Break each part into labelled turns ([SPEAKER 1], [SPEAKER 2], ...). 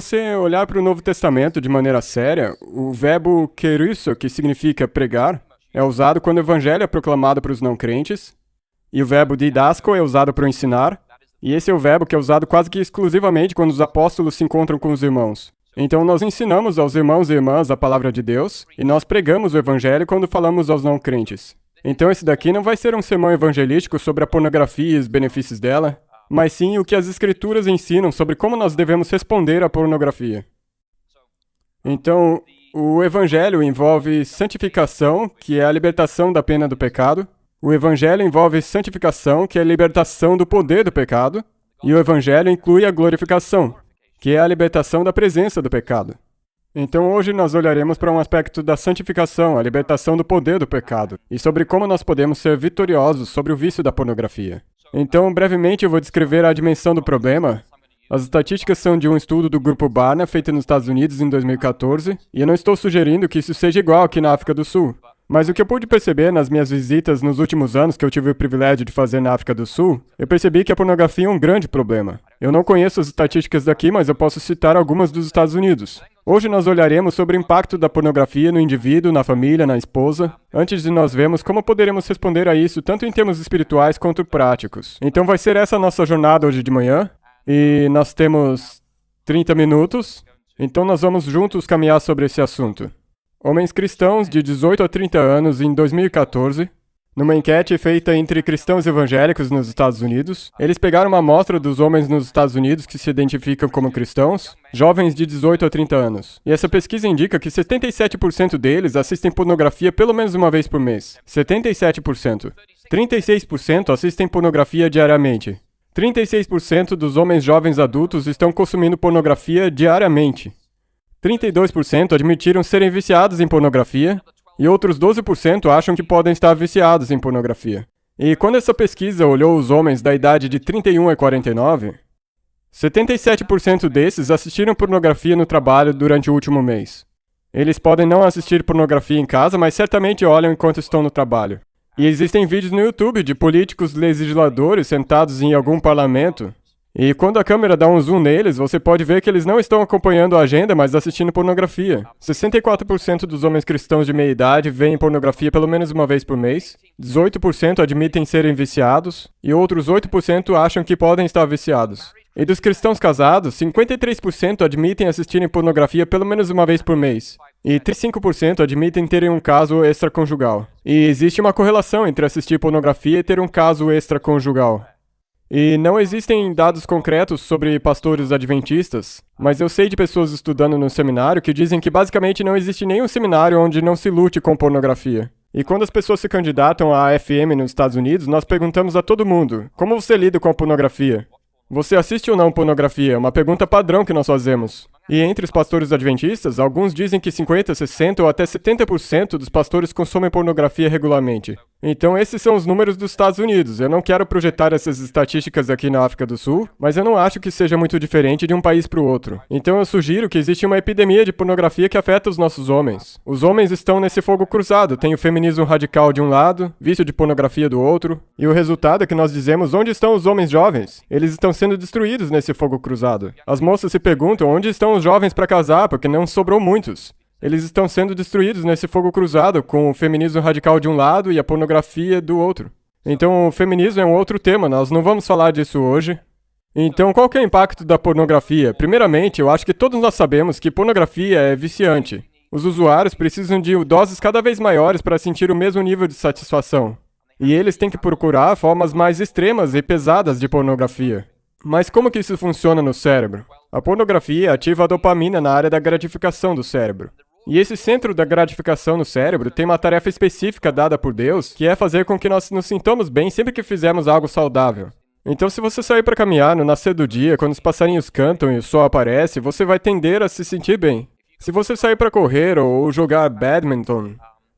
[SPEAKER 1] você olhar para o Novo Testamento de maneira séria, o verbo kerusso, que significa pregar, é usado quando o evangelho é proclamado para os não crentes, e o verbo didasko é usado para ensinar, e esse é o verbo que é usado quase que exclusivamente quando os apóstolos se encontram com os irmãos. Então nós ensinamos aos irmãos e irmãs a palavra de Deus, e nós pregamos o evangelho quando falamos aos não crentes. Então esse daqui não vai ser um sermão evangelístico sobre a pornografia e os benefícios dela, mas sim o que as escrituras ensinam sobre como nós devemos responder à pornografia. Então, o evangelho envolve santificação, que é a libertação da pena do pecado. O evangelho envolve santificação, que é a libertação do poder do pecado. E o evangelho inclui a glorificação, que é a libertação da presença do pecado. Então hoje nós olharemos para um aspecto da santificação, a libertação do poder do pecado, e sobre como nós podemos ser vitoriosos sobre o vício da pornografia. Então, brevemente, eu vou descrever a dimensão do problema. As estatísticas são de um estudo do Grupo Barna, feito nos Estados Unidos em 2014, e eu não estou sugerindo que isso seja igual aqui na África do Sul. Mas o que eu pude perceber nas minhas visitas nos últimos anos que eu tive o privilégio de fazer na África do Sul, eu percebi que a pornografia é um grande problema. Eu não conheço as estatísticas daqui, mas eu posso citar algumas dos Estados Unidos. Hoje nós olharemos sobre o impacto da pornografia no indivíduo, na família, na esposa, antes de nós vermos como poderemos responder a isso, tanto em termos espirituais quanto práticos. Então vai ser essa a nossa jornada hoje de manhã, e nós temos 30 minutos, então nós vamos juntos caminhar sobre esse assunto. Homens cristãos de 18 a 30 anos em 2014, numa enquete feita entre cristãos evangélicos nos Estados Unidos, eles pegaram uma amostra dos homens nos Estados Unidos que se identificam como cristãos, jovens de 18 a 30 anos. E essa pesquisa indica que 77% deles assistem pornografia pelo menos uma vez por mês. 77%. 36% assistem pornografia diariamente. 36% dos homens jovens adultos estão consumindo pornografia diariamente. 32% admitiram serem viciados em pornografia, e outros 12% acham que podem estar viciados em pornografia. E quando essa pesquisa olhou os homens da idade de 31 a 49, 77% desses assistiram pornografia no trabalho durante o último mês. Eles podem não assistir pornografia em casa, mas certamente olham enquanto estão no trabalho. E existem vídeos no YouTube de políticos legisladores sentados em algum parlamento, e quando a câmera dá um zoom neles, você pode ver que eles não estão acompanhando a agenda, mas assistindo pornografia. 64% dos homens cristãos de meia idade veem pornografia pelo menos uma vez por mês, 18% admitem serem viciados, e outros 8% acham que podem estar viciados. E dos cristãos casados, 53% admitem assistirem pornografia pelo menos uma vez por mês, e 35% admitem terem um caso extraconjugal. E existe uma correlação entre assistir pornografia e ter um caso extraconjugal. E não existem dados concretos sobre pastores adventistas, mas eu sei de pessoas estudando no seminário que dizem que basicamente não existe nenhum seminário onde não se lute com pornografia. E quando as pessoas se candidatam à AFM nos Estados Unidos, nós perguntamos a todo mundo, como você lida com a pornografia? Você assiste ou não pornografia? É uma pergunta padrão que nós fazemos. E entre os pastores adventistas, alguns dizem que 50%, 60% ou até 70% dos pastores consomem pornografia regularmente. Então esses são os números dos Estados Unidos. Eu não quero projetar essas estatísticas aqui na África do Sul, mas eu não acho que seja muito diferente de um país para o outro. Então eu sugiro que existe uma epidemia de pornografia que afeta os nossos homens. Os homens estão nesse fogo cruzado. Tem o feminismo radical de um lado, vício de pornografia do outro, e o resultado é que nós dizemos, onde estão os homens jovens? Eles estão sendo destruídos nesse fogo cruzado. As moças se perguntam, onde estão os jovens para casar, porque não sobrou muitos. Eles estão sendo destruídos nesse fogo cruzado, com o feminismo radical de um lado e a pornografia do outro. Então, o feminismo é um outro tema, nós não vamos falar disso hoje. Então, qual que é o impacto da pornografia? Primeiramente, eu acho que todos nós sabemos que pornografia é viciante. Os usuários precisam de doses cada vez maiores para sentir o mesmo nível de satisfação. E eles têm que procurar formas mais extremas e pesadas de pornografia. Mas como que isso funciona no cérebro? A pornografia ativa a dopamina na área da gratificação do cérebro. E esse centro da gratificação no cérebro tem uma tarefa específica dada por Deus, que é fazer com que nós nos sintamos bem sempre que fizermos algo saudável. Então, se você sair para caminhar no nascer do dia, quando os passarinhos cantam e o sol aparece, você vai tender a se sentir bem. Se você sair para correr ou jogar badminton,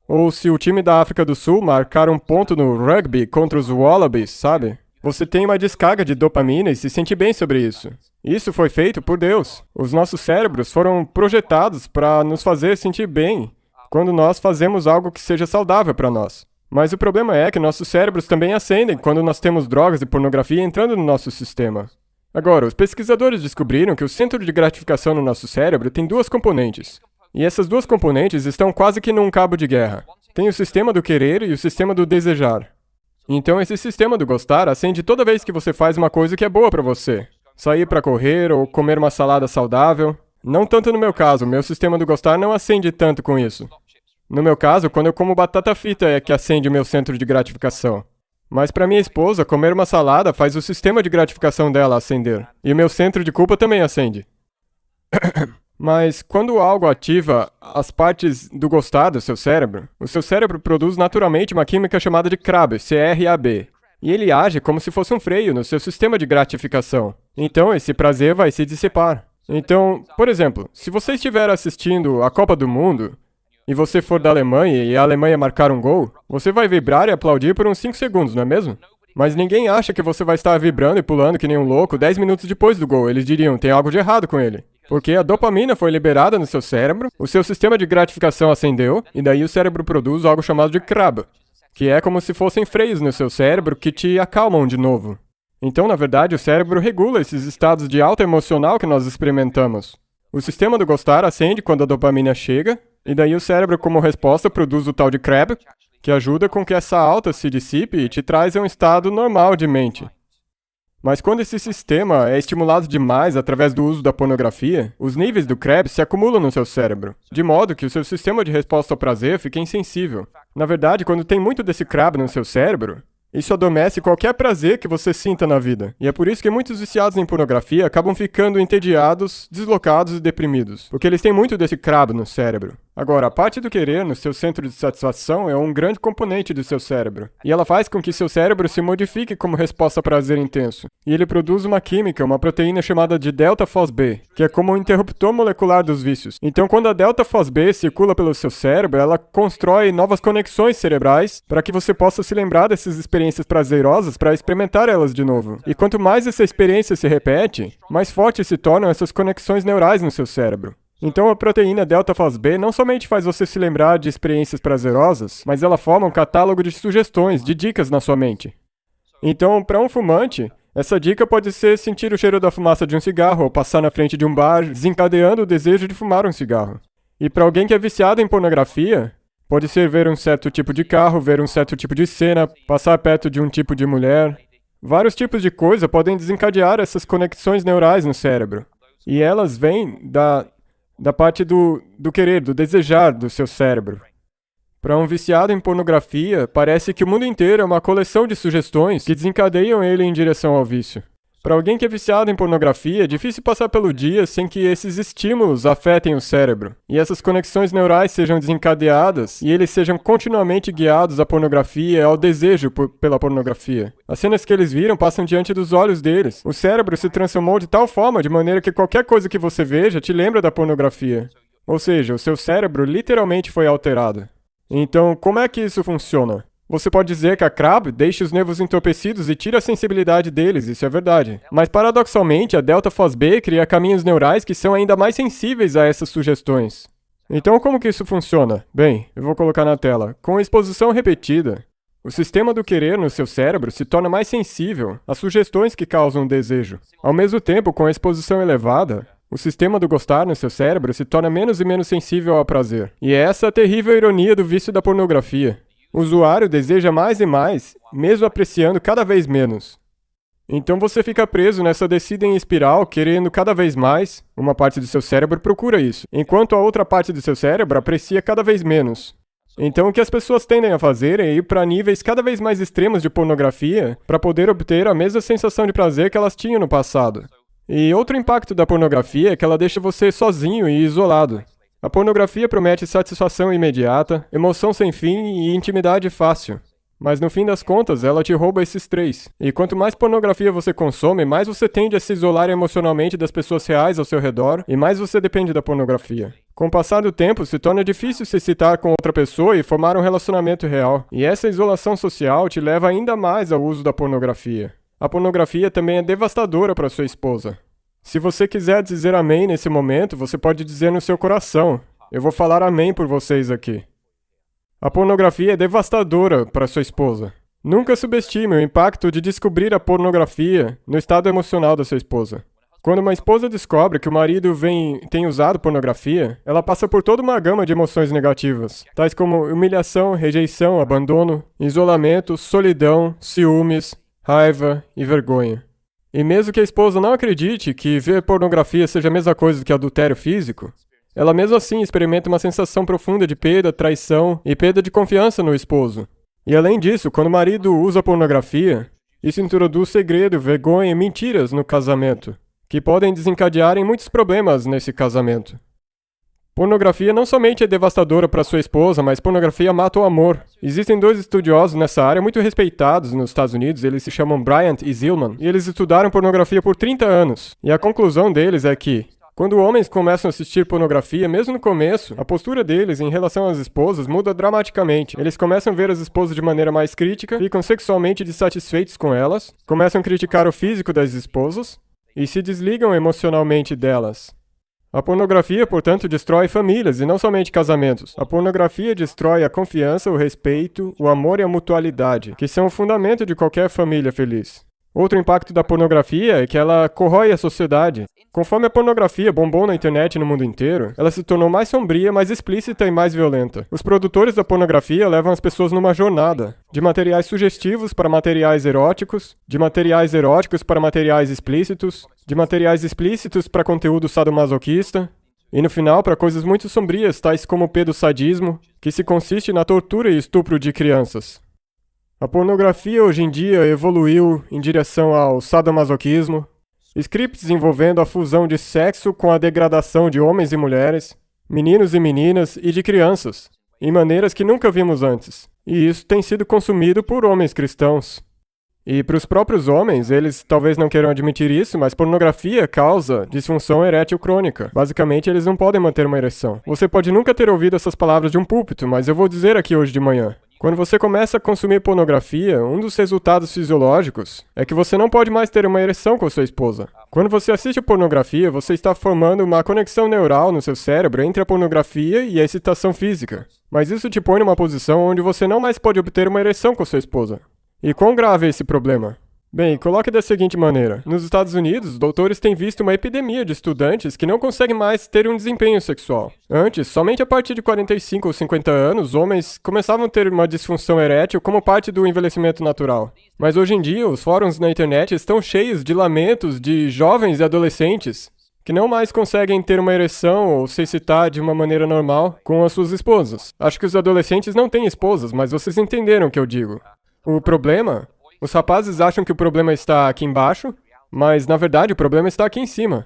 [SPEAKER 1] ou se o time da África do Sul marcar um ponto no rugby contra os Wallabies, sabe? Você tem uma descarga de dopamina e se sente bem sobre isso. Isso foi feito por Deus. Os nossos cérebros foram projetados para nos fazer sentir bem quando nós fazemos algo que seja saudável para nós. Mas o problema é que nossos cérebros também acendem quando nós temos drogas e pornografia entrando no nosso sistema. Agora, os pesquisadores descobriram que o centro de gratificação no nosso cérebro tem duas componentes. E essas duas componentes estão quase que num cabo de guerra. Tem o sistema do querer e o sistema do desejar. Então, esse sistema do gostar acende toda vez que você faz uma coisa que é boa para você. Sair para correr ou comer uma salada saudável. Não tanto no meu caso, meu sistema do gostar não acende tanto com isso. No meu caso, quando eu como batata frita é que acende o meu centro de gratificação. Mas para minha esposa, comer uma salada faz o sistema de gratificação dela acender. E o meu centro de culpa também acende. Mas quando algo ativa as partes do gostar do seu cérebro, o seu cérebro produz naturalmente uma química chamada de CRAB, C-R-A-B. E ele age como se fosse um freio no seu sistema de gratificação. Então esse prazer vai se dissipar. Então, por exemplo, se você estiver assistindo a Copa do Mundo e você for da Alemanha e a Alemanha marcar um gol, você vai vibrar e aplaudir por uns 5 segundos, não é mesmo? Mas ninguém acha que você vai estar vibrando e pulando que nem um louco 10 minutos depois do gol. Eles diriam, tem algo de errado com ele. Porque a dopamina foi liberada no seu cérebro, o seu sistema de gratificação acendeu, e daí o cérebro produz algo chamado de CRAB, que é como se fossem freios no seu cérebro que te acalmam de novo. Então, na verdade, o cérebro regula esses estados de alta emocional que nós experimentamos. O sistema do gostar acende quando a dopamina chega, e daí o cérebro, como resposta, produz o tal de CRAB, que ajuda com que essa alta se dissipe e te traz a um estado normal de mente. Mas quando esse sistema é estimulado demais através do uso da pornografia, os níveis do CRAB se acumulam no seu cérebro, de modo que o seu sistema de resposta ao prazer fica insensível. Na verdade, quando tem muito desse CRAB no seu cérebro, isso adormece qualquer prazer que você sinta na vida. E é por isso que muitos viciados em pornografia acabam ficando entediados, deslocados e deprimidos, porque eles têm muito desse CRAB no cérebro. Agora, a parte do querer no seu centro de satisfação é um grande componente do seu cérebro. E ela faz com que seu cérebro se modifique como resposta a prazer intenso. E ele produz uma química, uma proteína chamada de delta-FOSB, que é como um interruptor molecular dos vícios. Então, quando a delta-FOSB circula pelo seu cérebro, ela constrói novas conexões cerebrais para que você possa se lembrar dessas experiências prazerosas para experimentar elas de novo. E quanto mais essa experiência se repete, mais fortes se tornam essas conexões neurais no seu cérebro. Então a proteína delta-FOSB não somente faz você se lembrar de experiências prazerosas, mas ela forma um catálogo de sugestões, de dicas na sua mente. Então, para um fumante, essa dica pode ser sentir o cheiro da fumaça de um cigarro ou passar na frente de um bar, desencadeando o desejo de fumar um cigarro. E para alguém que é viciado em pornografia, pode ser ver um certo tipo de carro, ver um certo tipo de cena, passar perto de um tipo de mulher. Vários tipos de coisa podem desencadear essas conexões neurais no cérebro. E elas vêm da parte do querer, do desejar do seu cérebro. Para um viciado em pornografia, parece que o mundo inteiro é uma coleção de sugestões que desencadeiam ele em direção ao vício. Para alguém que é viciado em pornografia, é difícil passar pelo dia sem que esses estímulos afetem o cérebro, e essas conexões neurais sejam desencadeadas, e eles sejam continuamente guiados à pornografia e ao desejo pela pornografia. As cenas que eles viram passam diante dos olhos deles. O cérebro se transformou de tal forma, de maneira que qualquer coisa que você veja te lembra da pornografia. Ou seja, o seu cérebro literalmente foi alterado. Então, como é que isso funciona? Você pode dizer que a CRAB deixa os nervos entorpecidos e tira a sensibilidade deles, isso é verdade. Mas paradoxalmente, a delta-FOSB cria caminhos neurais que são ainda mais sensíveis a essas sugestões. Então como que isso funciona? Bem, eu vou colocar na tela. Com exposição repetida, o sistema do querer no seu cérebro se torna mais sensível às sugestões que causam desejo. Ao mesmo tempo, com a exposição elevada, o sistema do gostar no seu cérebro se torna menos e menos sensível ao prazer. E é essa a terrível ironia do vício da pornografia. O usuário deseja mais e mais, mesmo apreciando cada vez menos. Então você fica preso nessa descida em espiral, querendo cada vez mais. Uma parte do seu cérebro procura isso, enquanto a outra parte do seu cérebro aprecia cada vez menos. Então o que as pessoas tendem a fazer é ir para níveis cada vez mais extremos de pornografia para poder obter a mesma sensação de prazer que elas tinham no passado. E outro impacto da pornografia é que ela deixa você sozinho e isolado. A pornografia promete satisfação imediata, emoção sem fim e intimidade fácil. Mas no fim das contas, ela te rouba esses três. E quanto mais pornografia você consome, mais você tende a se isolar emocionalmente das pessoas reais ao seu redor e mais você depende da pornografia. Com o passar do tempo, se torna difícil se excitar com outra pessoa e formar um relacionamento real. E essa isolação social te leva ainda mais ao uso da pornografia. A pornografia também é devastadora para sua esposa. Se você quiser dizer amém nesse momento, você pode dizer no seu coração. Eu vou falar amém por vocês aqui. A pornografia é devastadora para sua esposa. Nunca subestime o impacto de descobrir a pornografia no estado emocional da sua esposa. Quando uma esposa descobre que o marido tem usado pornografia, ela passa por toda uma gama de emoções negativas, tais como humilhação, rejeição, abandono, isolamento, solidão, ciúmes, raiva e vergonha. E mesmo que a esposa não acredite que ver pornografia seja a mesma coisa que adultério físico, ela mesmo assim experimenta uma sensação profunda de perda, traição e perda de confiança no esposo. E além disso, quando o marido usa pornografia, isso introduz segredo, vergonha e mentiras no casamento, que podem desencadear em muitos problemas nesse casamento. Pornografia não somente é devastadora para sua esposa, mas pornografia mata o amor. Existem 2 estudiosos nessa área muito respeitados nos Estados Unidos, eles se chamam Bryant e Zillman, e eles estudaram pornografia por 30 anos. E a conclusão deles é que, quando homens começam a assistir pornografia, mesmo no começo, a postura deles em relação às esposas muda dramaticamente. Eles começam a ver as esposas de maneira mais crítica, ficam sexualmente dissatisfeitos com elas, começam a criticar o físico das esposas e se desligam emocionalmente delas. A pornografia, portanto, destrói famílias e não somente casamentos. A pornografia destrói a confiança, o respeito, o amor e a mutualidade, que são o fundamento de qualquer família feliz. Outro impacto da pornografia é que ela corrói a sociedade. Conforme a pornografia bombou na internet no mundo inteiro, ela se tornou mais sombria, mais explícita e mais violenta. Os produtores da pornografia levam as pessoas numa jornada, de materiais sugestivos para materiais eróticos, de materiais eróticos para materiais explícitos, de materiais explícitos para conteúdo sadomasoquista, e no final para coisas muito sombrias, tais como o pedosadismo, que se consiste na tortura e estupro de crianças. A pornografia hoje em dia evoluiu em direção ao sadomasoquismo, scripts envolvendo a fusão de sexo com a degradação de homens e mulheres, meninos e meninas e de crianças, em maneiras que nunca vimos antes. E isso tem sido consumido por homens cristãos. E para os próprios homens, eles talvez não queiram admitir isso, mas pornografia causa disfunção erétil crônica. Basicamente, eles não podem manter uma ereção. Você pode nunca ter ouvido essas palavras de um púlpito, mas eu vou dizer aqui hoje de manhã. Quando você começa a consumir pornografia, um dos resultados fisiológicos é que você não pode mais ter uma ereção com sua esposa. Quando você assiste pornografia, você está formando uma conexão neural no seu cérebro entre a pornografia e a excitação física. Mas isso te põe numa posição onde você não mais pode obter uma ereção com sua esposa. E quão grave é esse problema? Bem, coloque da seguinte maneira. Nos Estados Unidos, doutores têm visto uma epidemia de estudantes que não conseguem mais ter um desempenho sexual. Antes, somente a partir de 45 ou 50 anos, homens começavam a ter uma disfunção erétil como parte do envelhecimento natural. Mas hoje em dia, os fóruns na internet estão cheios de lamentos de jovens e adolescentes que não mais conseguem ter uma ereção ou se excitar de uma maneira normal com as suas esposas. Acho que os adolescentes não têm esposas, mas vocês entenderam o que eu digo. O problema... Os rapazes acham que o problema está aqui embaixo, mas na verdade o problema está aqui em cima.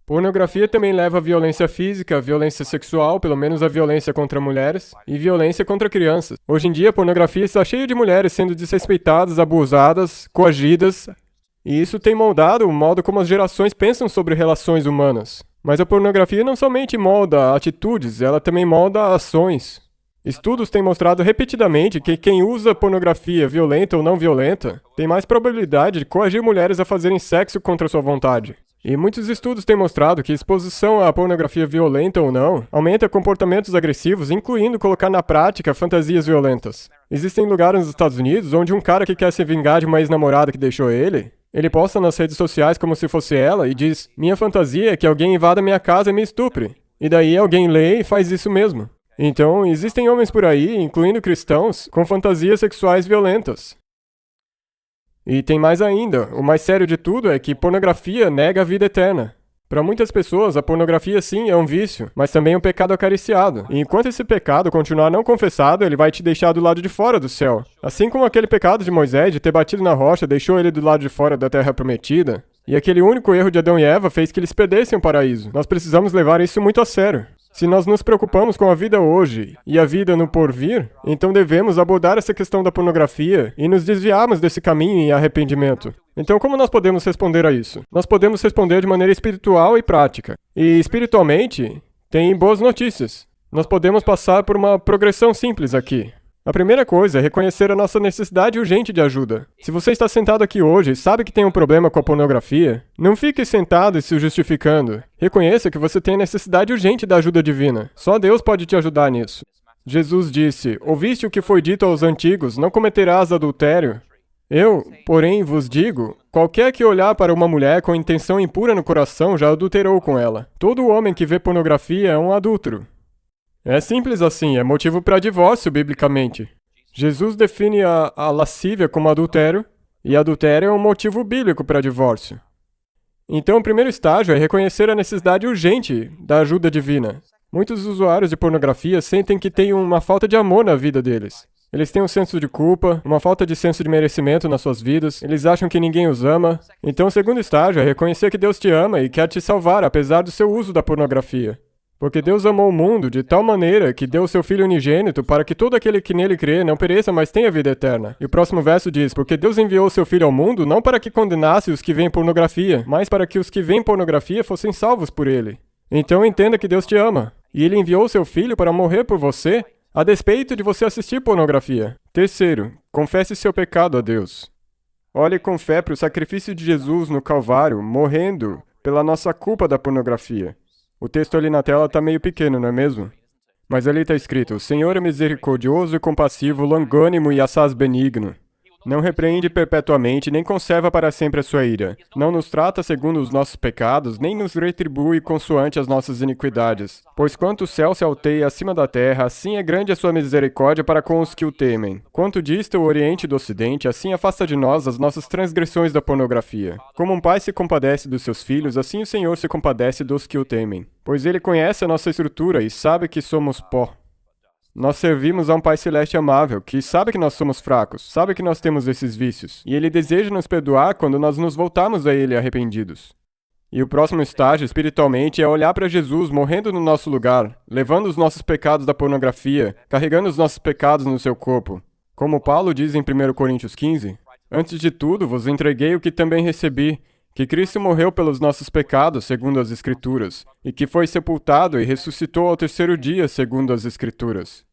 [SPEAKER 1] Pornografia também leva a violência física, violência sexual, pelo menos a violência contra mulheres, e violência contra crianças. Hoje em dia a pornografia está cheia de mulheres sendo desrespeitadas, abusadas, coagidas, e isso tem moldado o modo como as gerações pensam sobre relações humanas. Mas a pornografia não somente molda atitudes, ela também molda ações. Estudos têm mostrado repetidamente que quem usa pornografia violenta ou não violenta tem mais probabilidade de coagir mulheres a fazerem sexo contra sua vontade. E muitos estudos têm mostrado que exposição à pornografia violenta ou não aumenta comportamentos agressivos, incluindo colocar na prática fantasias violentas. Existem lugares nos Estados Unidos onde um cara que quer se vingar de uma ex-namorada que deixou ele posta nas redes sociais como se fosse ela e diz: "Minha fantasia é que alguém invada minha casa e me estupre." E daí alguém lê e faz isso mesmo. Então, existem homens por aí, incluindo cristãos, com fantasias sexuais violentas. E tem mais ainda, o mais sério de tudo é que pornografia nega a vida eterna. Para muitas pessoas, a pornografia sim é um vício, mas também um pecado acariciado. E enquanto esse pecado continuar não confessado, ele vai te deixar do lado de fora do céu. Assim como aquele pecado de Moisés de ter batido na rocha deixou ele do lado de fora da terra prometida, e aquele único erro de Adão e Eva fez que eles perdessem o paraíso. Nós precisamos levar isso muito a sério. Se nós nos preocupamos com a vida hoje e a vida no porvir, então devemos abordar essa questão da pornografia e nos desviarmos desse caminho em arrependimento. Então, como nós podemos responder a isso? Nós podemos responder de maneira espiritual e prática. E espiritualmente, tem boas notícias. Nós podemos passar por uma progressão simples aqui. A primeira coisa é reconhecer a nossa necessidade urgente de ajuda. Se você está sentado aqui hoje e sabe que tem um problema com a pornografia, não fique sentado e se justificando. Reconheça que você tem a necessidade urgente da ajuda divina. Só Deus pode te ajudar nisso. Jesus disse: Ouviste o que foi dito aos antigos, não cometerás adultério? Eu, porém, vos digo, qualquer que olhar para uma mulher com intenção impura no coração já adulterou com ela. Todo homem que vê pornografia é um adúltero. É simples assim, é motivo para divórcio, biblicamente. Jesus define a lascívia como adultério, e adultério é um motivo bíblico para divórcio. Então, o primeiro estágio é reconhecer a necessidade urgente da ajuda divina. Muitos usuários de pornografia sentem que tem uma falta de amor na vida deles. Eles têm um senso de culpa, uma falta de senso de merecimento nas suas vidas, eles acham que ninguém os ama. Então, o segundo estágio é reconhecer que Deus te ama e quer te salvar, apesar do seu uso da pornografia. Porque Deus amou o mundo de tal maneira que deu o seu Filho unigênito para que todo aquele que nele crê não pereça, mas tenha vida eterna. E o próximo verso diz, porque Deus enviou o seu Filho ao mundo não para que condenasse os que veem pornografia, mas para que os que veem pornografia fossem salvos por ele. Então entenda que Deus te ama. E ele enviou o seu Filho para morrer por você, a despeito de você assistir pornografia. Terceiro, confesse seu pecado a Deus. Olhe com fé para o sacrifício de Jesus no Calvário, morrendo pela nossa culpa da pornografia. O texto ali na tela está meio pequeno, não é mesmo? Mas ali está escrito, o Senhor é misericordioso e compassivo, longânimo e assaz benigno. Não repreende perpetuamente, nem conserva para sempre a sua ira. Não nos trata segundo os nossos pecados, nem nos retribui consoante as nossas iniquidades. Pois quanto o céu se alteia acima da terra, assim é grande a sua misericórdia para com os que o temem. Quanto dista o oriente do ocidente, assim afasta de nós as nossas transgressões da pornografia. Como um pai se compadece dos seus filhos, assim o Senhor se compadece dos que o temem. Pois ele conhece a nossa estrutura e sabe que somos pó. Nós servimos a um Pai Celeste amável, que sabe que nós somos fracos, sabe que nós temos esses vícios, e Ele deseja nos perdoar quando nós nos voltarmos a Ele arrependidos. E o próximo estágio, espiritualmente, é olhar para Jesus morrendo no nosso lugar, levando os nossos pecados da pornografia, carregando os nossos pecados no seu corpo. Como Paulo diz em 1 Coríntios 15, antes de tudo vos entreguei o que também recebi, que Cristo morreu pelos nossos pecados, segundo as Escrituras, e que foi sepultado e ressuscitou ao terceiro dia, segundo as Escrituras.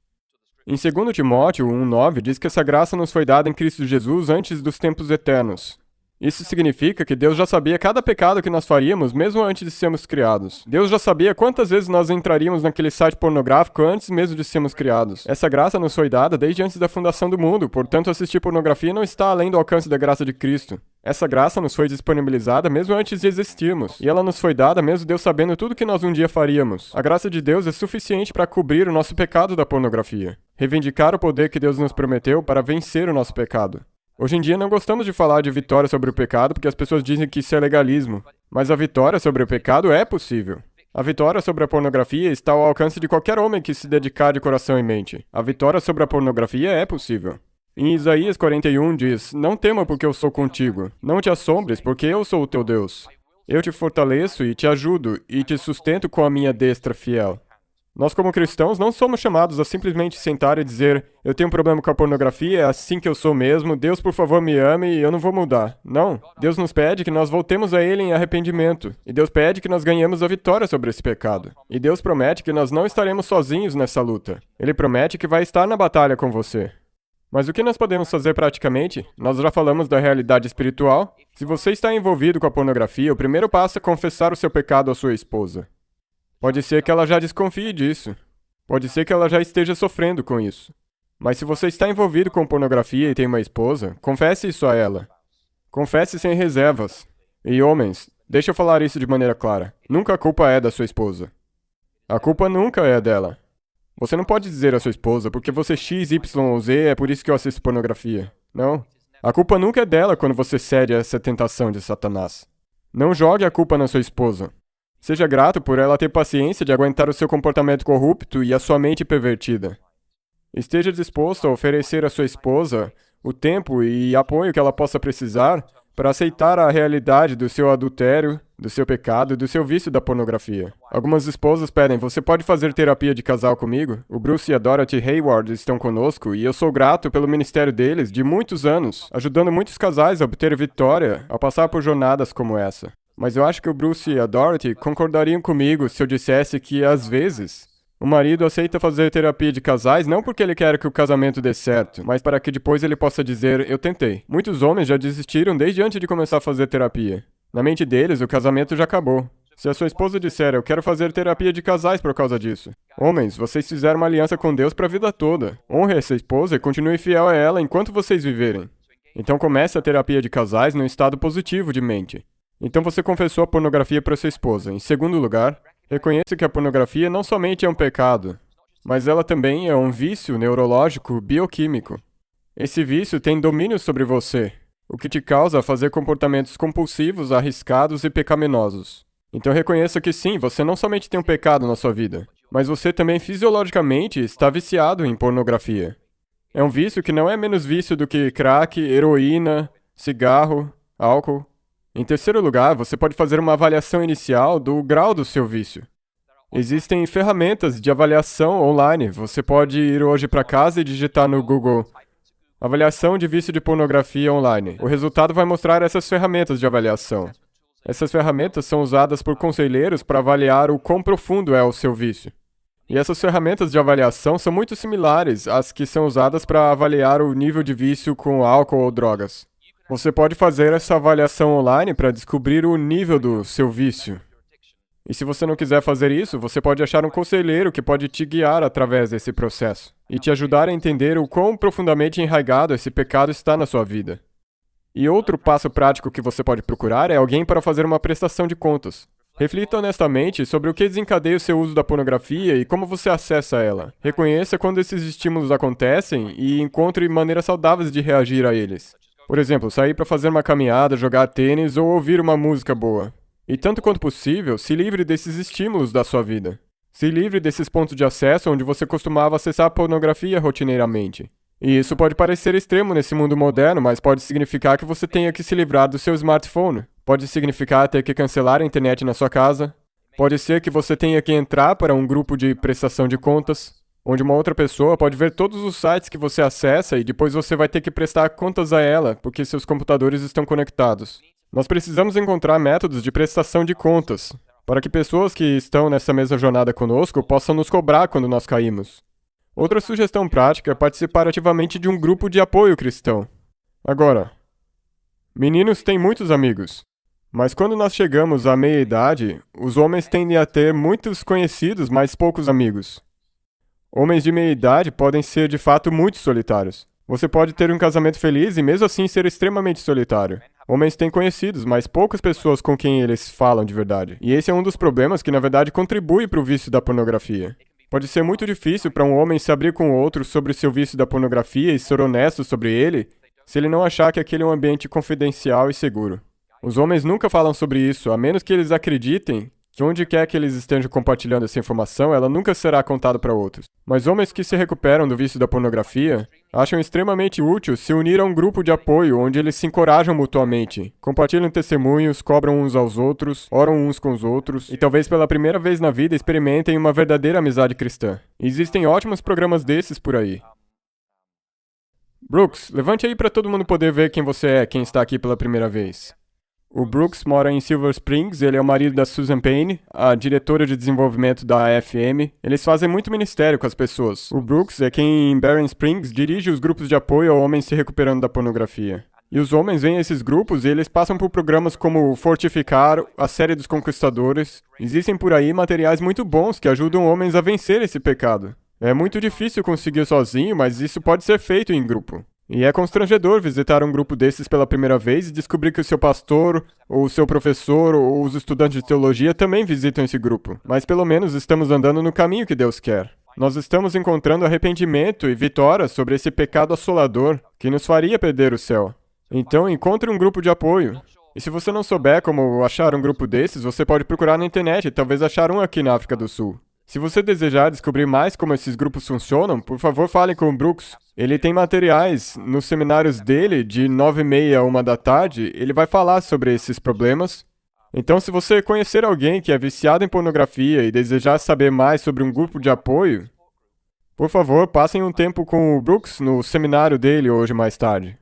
[SPEAKER 1] Em 2 Timóteo 1,9 diz que essa graça nos foi dada em Cristo Jesus antes dos tempos eternos. Isso significa que Deus já sabia cada pecado que nós faríamos mesmo antes de sermos criados. Deus já sabia quantas vezes nós entraríamos naquele site pornográfico antes mesmo de sermos criados. Essa graça nos foi dada desde antes da fundação do mundo, portanto assistir pornografia não está além do alcance da graça de Cristo. Essa graça nos foi disponibilizada mesmo antes de existirmos, e ela nos foi dada mesmo Deus sabendo tudo que nós um dia faríamos. A graça de Deus é suficiente para cobrir o nosso pecado da pornografia, reivindicar o poder que Deus nos prometeu para vencer o nosso pecado. Hoje em dia não gostamos de falar de vitória sobre o pecado porque as pessoas dizem que isso é legalismo, mas a vitória sobre o pecado é possível. A vitória sobre a pornografia está ao alcance de qualquer homem que se dedicar de coração e mente. A vitória sobre a pornografia é possível. Em Isaías 41 diz, não tema porque eu sou contigo, não te assombres porque eu sou o teu Deus. Eu te fortaleço e te ajudo e te sustento com a minha destra fiel. Nós como cristãos não somos chamados a simplesmente sentar e dizer, eu tenho um problema com a pornografia, é assim que eu sou mesmo, Deus por favor me ame e eu não vou mudar. Não, Deus nos pede que nós voltemos a Ele em arrependimento. E Deus pede que nós ganhemos a vitória sobre esse pecado. E Deus promete que nós não estaremos sozinhos nessa luta. Ele promete que vai estar na batalha com você. Mas o que nós podemos fazer praticamente? Nós já falamos da realidade espiritual. Se você está envolvido com a pornografia, o primeiro passo é confessar o seu pecado à sua esposa. Pode ser que ela já desconfie disso. Pode ser que ela já esteja sofrendo com isso. Mas se você está envolvido com pornografia e tem uma esposa, confesse isso a ela. Confesse sem reservas. E homens, deixa eu falar isso de maneira clara. Nunca a culpa é da sua esposa. A culpa nunca é dela. Você não pode dizer à sua esposa, porque você X, Y ou Z, é por isso que eu assisto pornografia. Não. A culpa nunca é dela quando você cede a essa tentação de Satanás. Não jogue a culpa na sua esposa. Seja grato por ela ter paciência de aguentar o seu comportamento corrupto e a sua mente pervertida. Esteja disposto a oferecer à sua esposa o tempo e apoio que ela possa precisar para aceitar a realidade do seu adultério, do seu pecado e do seu vício da pornografia. Algumas esposas pedem, você pode fazer terapia de casal comigo? O Bruce e a Dorothy Hayward estão conosco e eu sou grato pelo ministério deles de muitos anos, ajudando muitos casais a obter vitória ao passar por jornadas como essa. Mas eu acho que o Bruce e a Dorothy concordariam comigo se eu dissesse que, às vezes, o marido aceita fazer terapia de casais não porque ele quer que o casamento dê certo, mas para que depois ele possa dizer, eu tentei. Muitos homens já desistiram desde antes de começar a fazer terapia. Na mente deles, o casamento já acabou. Se a sua esposa disser, eu quero fazer terapia de casais por causa disso. Homens, vocês fizeram uma aliança com Deus para a vida toda. Honre essa esposa e continue fiel a ela enquanto vocês viverem. Então comece a terapia de casais num estado positivo de mente. Então você confessou a pornografia para sua esposa. Em segundo lugar, reconheça que a pornografia não somente é um pecado, mas ela também é um vício neurológico bioquímico. Esse vício tem domínio sobre você, o que te causa fazer comportamentos compulsivos, arriscados e pecaminosos. Então reconheça que sim, você não somente tem um pecado na sua vida, mas você também fisiologicamente está viciado em pornografia. É um vício que não é menos vício do que crack, heroína, cigarro, álcool. Em terceiro lugar, você pode fazer uma avaliação inicial do grau do seu vício. Existem ferramentas de avaliação online. Você pode ir hoje para casa e digitar no Google avaliação de vício de pornografia online. O resultado vai mostrar essas ferramentas de avaliação. Essas ferramentas são usadas por conselheiros para avaliar o quão profundo é o seu vício. E essas ferramentas de avaliação são muito similares às que são usadas para avaliar o nível de vício com álcool ou drogas. Você pode fazer essa avaliação online para descobrir o nível do seu vício. E se você não quiser fazer isso, você pode achar um conselheiro que pode te guiar através desse processo e te ajudar a entender o quão profundamente enraizado esse pecado está na sua vida. E outro passo prático que você pode procurar é alguém para fazer uma prestação de contas. Reflita honestamente sobre o que desencadeia o seu uso da pornografia e como você acessa ela. Reconheça quando esses estímulos acontecem e encontre maneiras saudáveis de reagir a eles. Por exemplo, sair para fazer uma caminhada, jogar tênis ou ouvir uma música boa. E tanto quanto possível, se livre desses estímulos da sua vida. Se livre desses pontos de acesso onde você costumava acessar a pornografia rotineiramente. E isso pode parecer extremo nesse mundo moderno, mas pode significar que você tenha que se livrar do seu smartphone. Pode significar ter que cancelar a internet na sua casa. Pode ser que você tenha que entrar para um grupo de prestação de contas, onde uma outra pessoa pode ver todos os sites que você acessa e depois você vai ter que prestar contas a ela, porque seus computadores estão conectados. Nós precisamos encontrar métodos de prestação de contas, para que pessoas que estão nessa mesma jornada conosco possam nos cobrar quando nós caímos. Outra sugestão prática é participar ativamente de um grupo de apoio cristão. Agora, meninos têm muitos amigos, mas quando nós chegamos à meia-idade, os homens tendem a ter muitos conhecidos, mas poucos amigos. Homens de meia-idade podem ser de fato muito solitários. Você pode ter um casamento feliz e mesmo assim ser extremamente solitário. Homens têm conhecidos, mas poucas pessoas com quem eles falam de verdade. E esse é um dos problemas que, na verdade, contribui para o vício da pornografia. Pode ser muito difícil para um homem se abrir com outro sobre seu vício da pornografia e ser honesto sobre ele, se ele não achar que aquele é um ambiente confidencial e seguro. Os homens nunca falam sobre isso, a menos que eles acreditem que onde quer que eles estejam compartilhando essa informação, ela nunca será contada para outros. Mas homens que se recuperam do vício da pornografia acham extremamente útil se unir a um grupo de apoio onde eles se encorajam mutuamente, compartilham testemunhos, cobram uns aos outros, oram uns com os outros e talvez pela primeira vez na vida experimentem uma verdadeira amizade cristã. E existem ótimos programas desses por aí. Brooks, levante aí para todo mundo poder ver quem você é, quem está aqui pela primeira vez. O Brooks mora em Silver Springs, ele é o marido da Susan Payne, a diretora de desenvolvimento da AFM. Eles fazem muito ministério com as pessoas. O Brooks é quem em Barron Springs dirige os grupos de apoio a homens se recuperando da pornografia. E os homens vêm a esses grupos e eles passam por programas como o Fortificar, a série dos Conquistadores. Existem por aí materiais muito bons que ajudam homens a vencer esse pecado. É muito difícil conseguir sozinho, mas isso pode ser feito em grupo. E é constrangedor visitar um grupo desses pela primeira vez e descobrir que o seu pastor, ou o seu professor, ou os estudantes de teologia também visitam esse grupo. Mas pelo menos estamos andando no caminho que Deus quer. Nós estamos encontrando arrependimento e vitória sobre esse pecado assolador que nos faria perder o céu. Então encontre um grupo de apoio. E se você não souber como achar um grupo desses, você pode procurar na internet e talvez achar um aqui na África do Sul. Se você desejar descobrir mais como esses grupos funcionam, por favor fale com o Brooks. Ele tem materiais nos seminários dele, de 9h30 a 13h, ele vai falar sobre esses problemas. Então, se você conhecer alguém que é viciado em pornografia e desejar saber mais sobre um grupo de apoio, por favor, passem um tempo com o Brooks no seminário dele hoje mais tarde.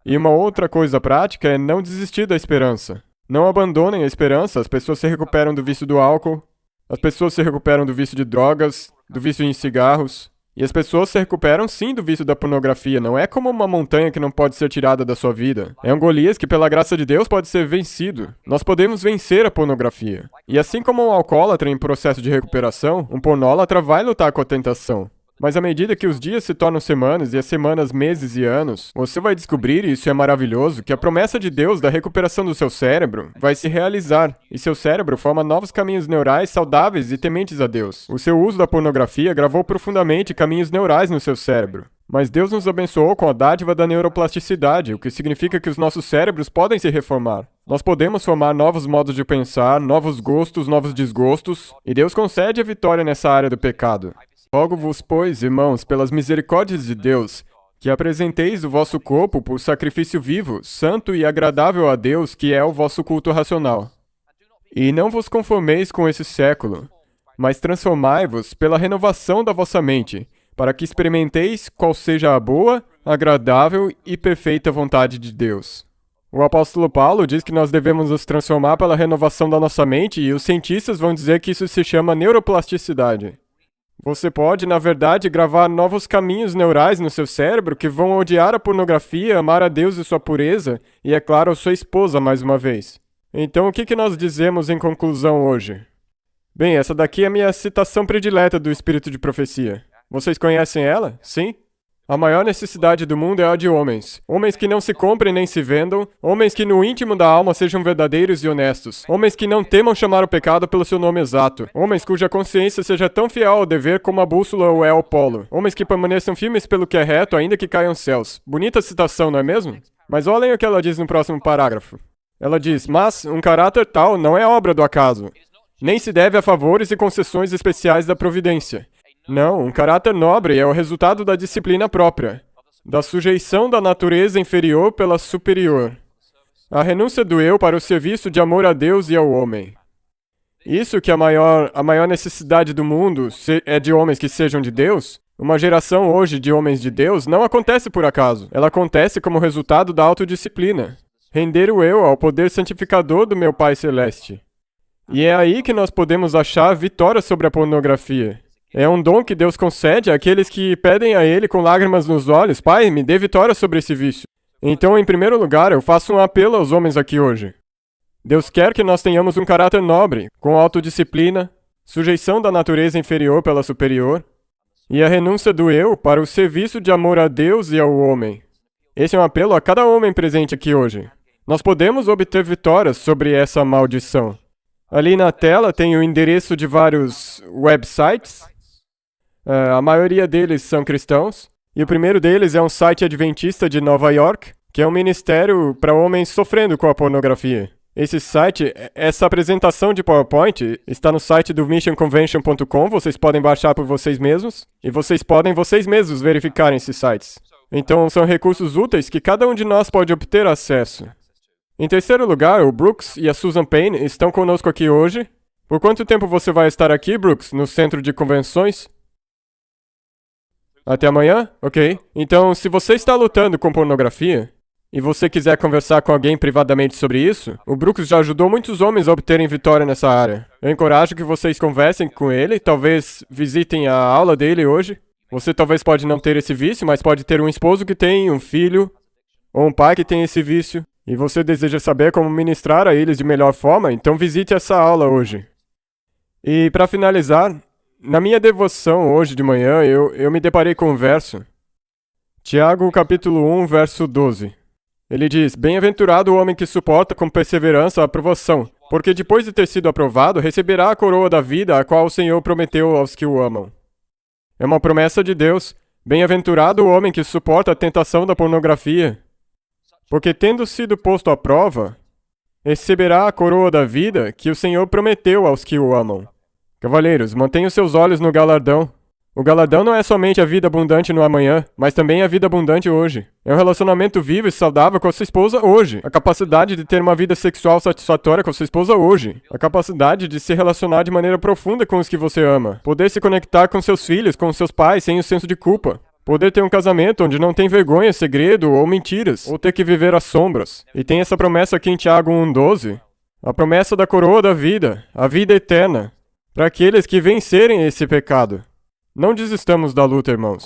[SPEAKER 1] E uma outra coisa prática é não desistir da esperança. Não abandonem a esperança, as pessoas se recuperam do vício do álcool. As pessoas se recuperam do vício de drogas, do vício em cigarros. E as pessoas se recuperam sim do vício da pornografia, não é como uma montanha que não pode ser tirada da sua vida. É um Golias que, pela graça de Deus, pode ser vencido. Nós podemos vencer a pornografia. E assim como um alcoólatra em processo de recuperação, um pornólatra vai lutar com a tentação. Mas à medida que os dias se tornam semanas e as semanas meses e anos, você vai descobrir, e isso é maravilhoso, que a promessa de Deus da recuperação do seu cérebro vai se realizar, e seu cérebro forma novos caminhos neurais saudáveis e tementes a Deus. O seu uso da pornografia gravou profundamente caminhos neurais no seu cérebro. Mas Deus nos abençoou com a dádiva da neuroplasticidade, o que significa que os nossos cérebros podem se reformar. Nós podemos formar novos modos de pensar, novos gostos, novos desgostos, e Deus concede a vitória nessa área do pecado. Rogo-vos, pois, irmãos, pelas misericórdias de Deus, que apresenteis o vosso corpo por sacrifício vivo, santo e agradável a Deus, que é o vosso culto racional. E não vos conformeis com esse século, mas transformai-vos pela renovação da vossa mente, para que experimenteis qual seja a boa, agradável e perfeita vontade de Deus. O apóstolo Paulo diz que nós devemos nos transformar pela renovação da nossa mente, e os cientistas vão dizer que isso se chama neuroplasticidade. Você pode, na verdade, gravar novos caminhos neurais no seu cérebro que vão odiar a pornografia, amar a Deus e sua pureza, e, é claro, a sua esposa mais uma vez. Então, o que nós dizemos em conclusão hoje? Bem, essa daqui é a minha citação predileta do Espírito de Profecia. Vocês conhecem ela? Sim? A maior necessidade do mundo é a de homens. Homens que não se comprem nem se vendam, homens que no íntimo da alma sejam verdadeiros e honestos, homens que não temam chamar o pecado pelo seu nome exato, homens cuja consciência seja tão fiel ao dever como a bússola o é ao polo, homens que permaneçam firmes pelo que é reto ainda que caiam céus. Bonita citação, não é mesmo? Mas olhem o que ela diz no próximo parágrafo. Ela diz, mas um caráter tal não é obra do acaso, nem se deve a favores e concessões especiais da providência. Não, um caráter nobre é o resultado da disciplina própria, da sujeição da natureza inferior pela superior, a renúncia do eu para o serviço de amor a Deus e ao homem. Isso que a maior necessidade do mundo é de homens que sejam de Deus, uma geração hoje de homens de Deus, não acontece por acaso. Ela acontece como resultado da autodisciplina. Render o eu ao poder santificador do meu Pai Celeste. E é aí que nós podemos achar vitória sobre a pornografia. É um dom que Deus concede àqueles que pedem a Ele com lágrimas nos olhos, Pai, me dê vitória sobre esse vício. Então, em primeiro lugar, eu faço um apelo aos homens aqui hoje. Deus quer que nós tenhamos um caráter nobre, com autodisciplina, sujeição da natureza inferior pela superior, e a renúncia do eu para o serviço de amor a Deus e ao homem. Esse é um apelo a cada homem presente aqui hoje. Nós podemos obter vitórias sobre essa maldição. Ali na tela tem o endereço de vários websites. A maioria deles são cristãos. E o primeiro deles é um site adventista de Nova York, que é um ministério para homens sofrendo com a pornografia. Esse site, essa apresentação de PowerPoint está no site do missionconvention.com, vocês podem baixar por vocês mesmos, e vocês podem vocês mesmos verificar esses sites. Então são recursos úteis que cada um de nós pode obter acesso. Em terceiro lugar, o Brooks e a Susan Payne estão conosco aqui hoje. Por quanto tempo você vai estar aqui, Brooks, no centro de convenções? Até amanhã? Ok. Então, se você está lutando com pornografia, e você quiser conversar com alguém privadamente sobre isso, o Brooks já ajudou muitos homens a obterem vitória nessa área. Eu encorajo que vocês conversem com ele, talvez visitem a aula dele hoje. Você talvez pode não ter esse vício, mas pode ter um esposo que tem, um filho, ou um pai que tem esse vício, e você deseja saber como ministrar a eles de melhor forma, então visite essa aula hoje. E para finalizar, na minha devoção hoje de manhã, eu me deparei com um verso. Tiago, capítulo 1, verso 12. Ele diz, bem-aventurado o homem que suporta com perseverança a aprovação, porque depois de ter sido aprovado, receberá a coroa da vida, a qual o Senhor prometeu aos que o amam. É uma promessa de Deus. Bem-aventurado o homem que suporta a tentação da pornografia, porque tendo sido posto à prova, receberá a coroa da vida que o Senhor prometeu aos que o amam. Cavalheiros, mantenham seus olhos no galardão. O galardão não é somente a vida abundante no amanhã, mas também a vida abundante hoje. É um relacionamento vivo e saudável com a sua esposa hoje. A capacidade de ter uma vida sexual satisfatória com a sua esposa hoje. A capacidade de se relacionar de maneira profunda com os que você ama. Poder se conectar com seus filhos, com seus pais, sem o senso de culpa. Poder ter um casamento onde não tem vergonha, segredo ou mentiras, ou ter que viver às sombras. E tem essa promessa aqui em Tiago 1,12. A promessa da coroa da vida, a vida eterna, para aqueles que vencerem esse pecado. Não desistamos da luta, irmãos.